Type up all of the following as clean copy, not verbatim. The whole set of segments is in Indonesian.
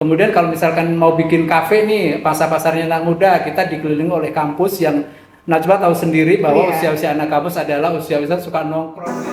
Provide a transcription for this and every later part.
Kemudian kalau misalkan mau bikin kafe nih, pasar-pasarnya anak muda, kita dikelilingi oleh kampus yang Najwa tahu sendiri bahwa usia-usia anak kampus adalah usia-usia suka nongkrong.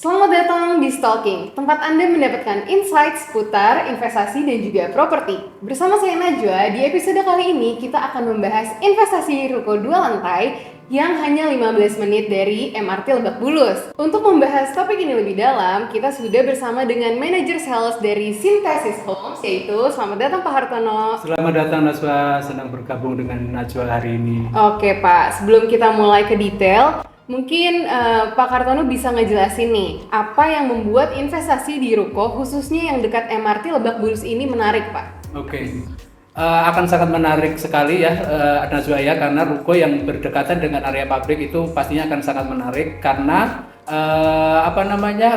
Selamat datang di Stalking, tempat Anda mendapatkan insight seputar investasi dan juga properti. Bersama saya Najwa, di episode kali ini kita akan membahas investasi ruko 2 lantai yang hanya 15 menit dari MRT Lebak Bulus. Untuk membahas topik ini lebih dalam, kita sudah bersama dengan manajer sales dari Synthesis Homes, yaitu selamat datang Pak Hartono. Selamat datang Najwa, senang bergabung dengan Najwa hari ini. Oke Pak, sebelum kita mulai ke detail, mungkin Pak Hartono bisa ngejelasin nih, apa yang membuat investasi di ruko khususnya yang dekat MRT Lebak Bulus ini menarik Pak? Oke. Akan sangat menarik sekali ya Najwa ya, karena ruko yang berdekatan dengan area pabrik itu pastinya akan sangat menarik karena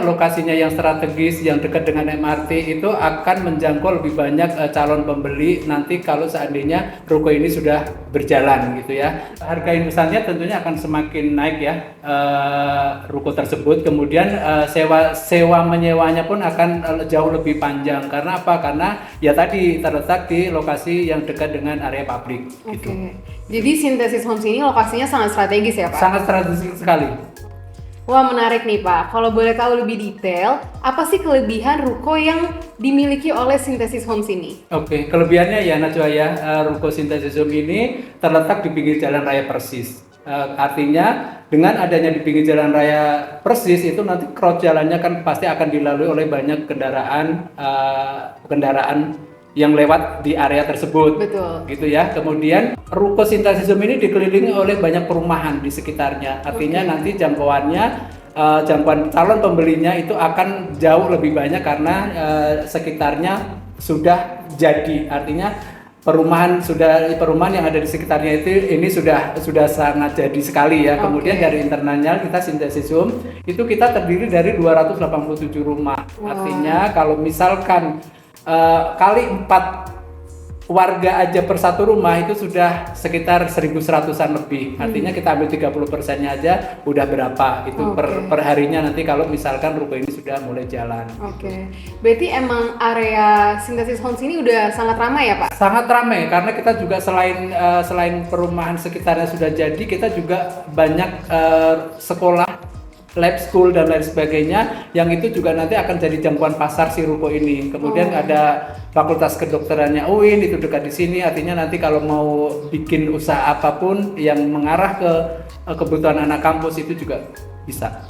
lokasinya yang strategis, yang dekat dengan MRT itu akan menjangkau lebih banyak calon pembeli nanti kalau seandainya ruko ini sudah berjalan gitu ya. Harga investasinya tentunya akan semakin naik ya ruko tersebut. Kemudian sewa menyewanya pun akan jauh lebih panjang. Karena apa? Karena ya tadi terletak di lokasi yang dekat dengan area pabrik. Oke. Gitu. Jadi Synthesis Homes ini lokasinya sangat strategis ya Pak? Sangat strategis sekali. Wah menarik nih Pak, kalau boleh tahu lebih detail, apa sih kelebihan ruko yang dimiliki oleh Synthesis Homes ini? Oke, kelebihannya ya Najwa ya, ruko Synthesis Homes ini terletak di pinggir jalan raya persis. Artinya dengan adanya di pinggir jalan raya persis itu nanti crowd jalannya kan pasti akan dilalui oleh banyak kendaraan yang lewat di area tersebut. Betul. Gitu ya. Kemudian ruko Synthesis Homes ini dikelilingi oleh banyak perumahan di sekitarnya. Artinya nanti jangkauan calon pembelinya itu akan jauh lebih banyak karena sekitarnya sudah jadi. Artinya perumahan yang ada di sekitarnya ini sudah sangat jadi sekali ya. Kemudian dari internalnya kita Synthesis Homes itu kita terdiri dari 287 rumah. Artinya kalau misalkan kali 4 warga aja per satu rumah itu sudah sekitar 1.100-an lebih. Artinya kita ambil 30%-nya aja udah berapa itu per harinya nanti kalau misalkan ruko ini sudah mulai jalan. Oke. Berarti emang area Synthesis Homes ini udah sangat ramai ya Pak? Sangat ramai karena kita juga selain perumahan sekitarnya sudah jadi, kita juga banyak sekolah, lab school dan lain sebagainya yang itu juga nanti akan jadi jangkauan pasar si ruko ini. Kemudian ada Fakultas Kedokterannya UIN itu dekat di sini, artinya nanti kalau mau bikin usaha apapun yang mengarah ke kebutuhan anak kampus itu juga bisa.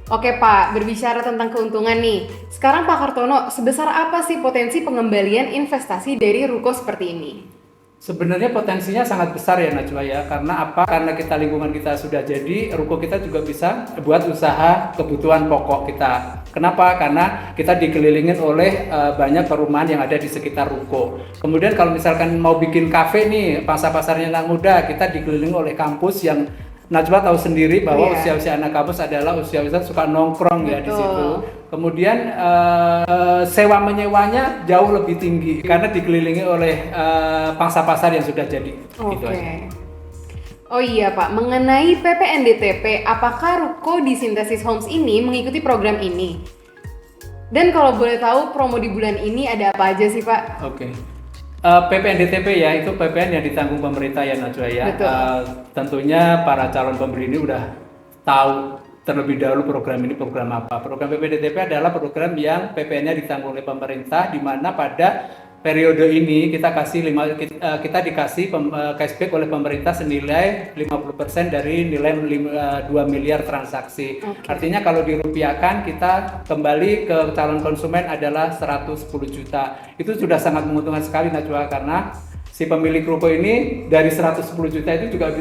Oke Pak, berbicara tentang keuntungan nih. Sekarang Pak Hartono, sebesar apa sih potensi pengembalian investasi dari ruko seperti ini? Sebenarnya potensinya sangat besar ya Najwa ya, karena apa? Karena lingkungan kita sudah jadi, ruko kita juga bisa buat usaha kebutuhan pokok kita. Kenapa? Karena kita dikelilingin oleh banyak perumahan yang ada di sekitar ruko. Kemudian kalau misalkan mau bikin kafe nih, pasar-pasarnya anak muda, kita dikelilingi oleh kampus yang Najwa tahu sendiri bahwa usia-usia anak kampus adalah usia-usia suka nongkrong. Betul. Ya di situ. Kemudian sewa menyewanya jauh lebih tinggi karena dikelilingi oleh pangsa pasar yang sudah jadi. Gitu aja. Oh iya Pak, mengenai PPNDTP, apakah ruko di Synthesis Homes ini mengikuti program ini? Dan kalau boleh tahu promo di bulan ini ada apa aja sih Pak? Oke. PPNDTP ya, itu PPN yang ditanggung pemerintah ya Najwa ya. Tentunya para calon pembeli ini udah tahu terlebih dahulu program ini program apa. Program PPNDTP adalah program yang PPN-nya ditanggung oleh pemerintah, di mana pada periode ini kita dikasih cashback oleh pemerintah senilai 50% dari nilai 2 miliar transaksi. Artinya kalau dirupiahkan kita kembali ke calon konsumen adalah 110 juta. Itu sudah sangat menguntungkan sekali Najwa, karena si pemilik ruko ini dari 110 juta itu juga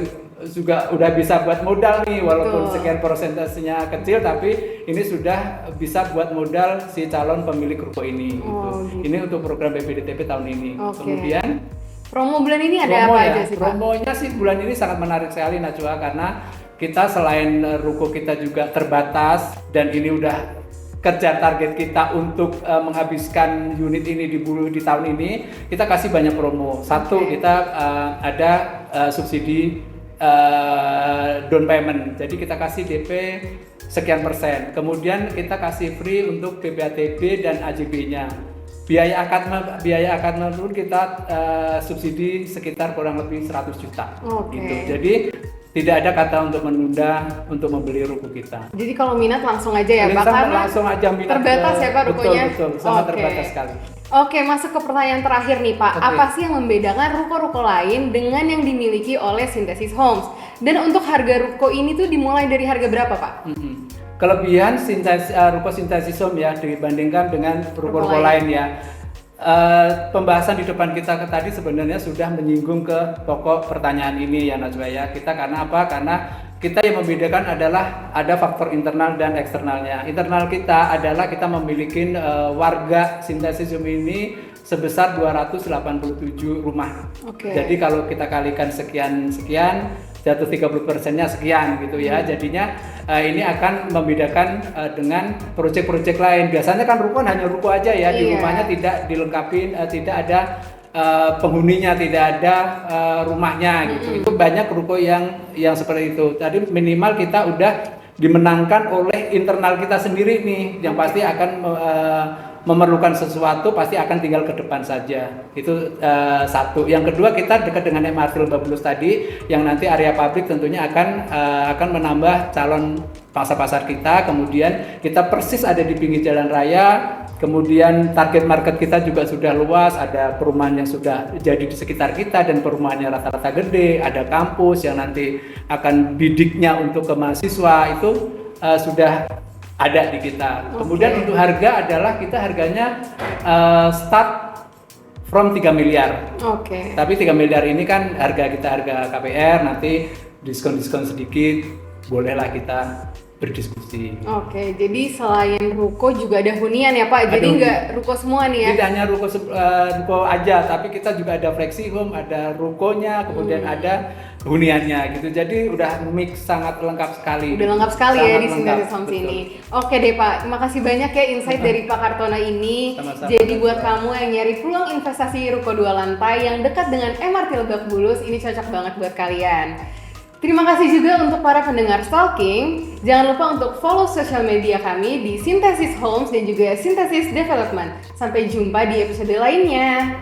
udah bisa buat modal nih, walaupun sekian persentasenya kecil, tapi ini sudah bisa buat modal si calon pemilik ruko ini. Gitu. Ini untuk program PPNDTP tahun ini. Kemudian promo bulan ini ada apa aja sih Pak? Promonya sih bulan ini sangat menarik sekali Najwa, karena kita selain ruko kita juga terbatas dan ini udah kejar target kita untuk menghabiskan unit ini di tahun ini, kita kasih banyak promo. Satu, kita ada subsidi down payment. Jadi kita kasih DP sekian persen. Kemudian kita kasih free untuk PPATB dan AJB-nya. Biaya akad pun kita subsidi sekitar kurang lebih 100 juta. Gitu. Jadi tidak ada kata untuk menunda untuk membeli ruko kita. Jadi kalau minat langsung aja ya Pak? Langsung aja minat. Terbatas ya Pak rukonya? Betul, sangat terbatas sekali. Oke, masuk ke pertanyaan terakhir nih Pak. Apa sih yang membedakan ruko-ruko lain dengan yang dimiliki oleh Synthesis Homes? Dan untuk harga ruko ini tuh dimulai dari harga berapa Pak? Kelebihan ruko Synthesis Home ya dibandingkan dengan ruko-ruko lain ya. Pembahasan di depan kita tadi sebenarnya sudah menyinggung ke pokok pertanyaan ini ya Najwa ya. Kita karena apa? Karena kita yang membedakan adalah ada faktor internal dan eksternalnya. Internal kita adalah kita memiliki warga Synthesis Home ini sebesar 287 rumah. Jadi kalau kita kalikan sekian jatuh 30%-nya sekian gitu ya. Jadinya ini akan membedakan dengan proyek-proyek lain. Biasanya kan ruko hanya ruko aja ya, di rumahnya tidak dilengkapi, tidak ada penghuninya, tidak ada rumahnya gitu. Itu banyak ruko yang seperti itu. Tadi minimal kita udah dimenangkan oleh internal kita sendiri nih, yang pasti akan memerlukan sesuatu pasti akan tinggal ke depan saja. Itu satu. Yang kedua, kita dekat dengan MRT Lebak Bulus tadi, yang nanti area pabrik tentunya akan menambah calon pasar kita. Kemudian kita persis ada di pinggir jalan raya. Kemudian target market kita juga sudah luas, ada perumahan yang sudah jadi di sekitar kita dan perumahannya rata-rata gede, ada kampus yang nanti akan bidiknya untuk ke mahasiswa itu sudah ada di kita. Kemudian untuk harga adalah kita harganya start from 3 miliar. Tapi 3 miliar ini kan harga KPR, nanti diskon-diskon sedikit, bolehlah kita berdiskusi. Jadi selain ruko juga ada hunian ya Pak? Jadi nggak ruko semua nih ya? Tidak hanya ruko aja, tapi kita juga ada flexi home, ada rukonya, kemudian ada huniannya gitu. Jadi udah mix sangat lengkap sekali. Udah lengkap sekali ya di Synthesis Homes ini. Oke deh Pak, makasih banyak ya insight dari Pak Kartono ini. Sama-sama. Jadi buat kamu yang nyari peluang investasi ruko 2 lantai yang dekat dengan MRT Lebak Bulus, ini cocok banget buat kalian. Terima kasih juga untuk para pendengar Stalking. Jangan lupa untuk follow sosial media kami di Synthesis Homes dan juga Synthesis Development. Sampai jumpa di episode lainnya.